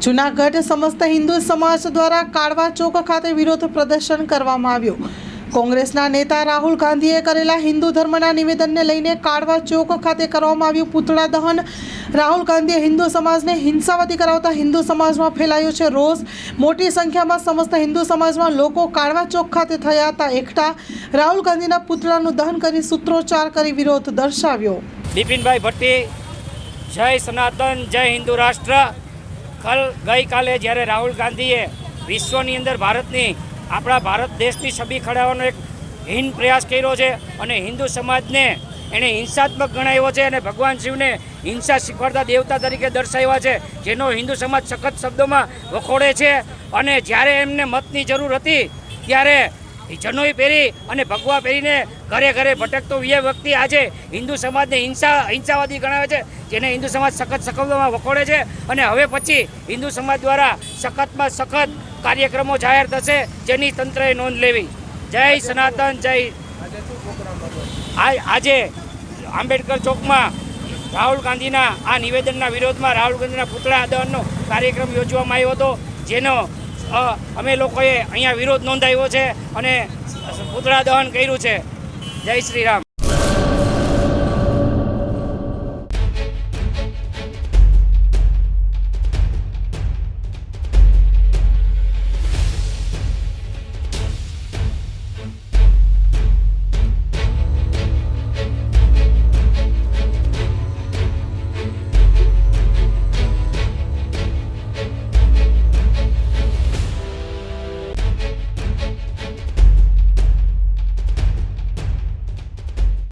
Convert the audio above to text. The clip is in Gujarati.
જૂનાગઢ સમસ્ત હિન્દુ સમાજ દ્વારા કાળવા ચોક ખાતે વિરોધ પ્રદર્શન કરવામાં આવ્યું। કોંગ્રેસના નેતા રાહુલ ગાંધીએ કરેલા હિન્દુ ધર્મના નિવેદનને લઈને કાળવા ચોક ખાતે કરવામાં આવ્યું પૂતળા દહન। રાહુલ ગાંધીએ હિન્દુ સમાજને હિંસાવાદી કરાવતા હિન્દુ સમાજમાં ફેલાયો છે રોષ। મોટી સંખ્યામાં સમસ્ત હિન્દુ સમાજમાં લોકો કાળવા ચોક ખાતે થયા હતા એકઠા। રાહુલ ગાંધીના પૂતળાનું દહન કરી સૂત્રોચ્ચાર કરી વિરોધ દર્શાવ્યો। બિપિનભાઈ ભટ્ટી, જય સનાતન, જય હિન્દુ રાષ્ટ્ર। ગઈકાલે જ્યારે રાહુલ ગાંધીએ વિશ્વની અંદર ભારતની આપણા ભારત દેશની છબી ખડાવવાનો એક હીન પ્રયાસ કર્યો છે અને હિન્દુ સમાજને એણે હિંસાત્મક ગણાવ્યો છે અને ભગવાન શિવને હિંસા શીખવાડતા દેવતા તરીકે દર્શાવ્યા છે, જેનો હિન્દુ સમાજ સખત શબ્દોમાં વખોડે છે। અને જ્યારે એમને મતની જરૂર હતી ત્યારે જનોઈ પહેરી અને ભગવા પહેરીને ઘરે ઘરે ભટકતો એ વ્યક્તિ આજે હિન્દુ સમાજને હિંસાવાદી ગણાવે છે, જેને હિન્દુ સમાજ સખત શબ્દોમાં વખોડે છે। અને હવે પછી હિન્દુ સમાજ દ્વારા સખતમાં સખત કાર્યક્રમો જાહેર થશે, જેની તંત્રએ નોંધ લેવી। જય સનાતન, જય। આજે આંબેડકર ચોકમાં રાહુલ ગાંધીના આ નિવેદનના વિરોધમાં રાહુલ ગાંધીના પૂતળા દહનનો કાર્યક્રમ યોજવામાં આવ્યો હતો, જેનો અમે લોકોએ અહીંયા વિરોધ નોંધાવ્યો છે અને પૂતળા દહન કર્યું છે। જય શ્રી રામ।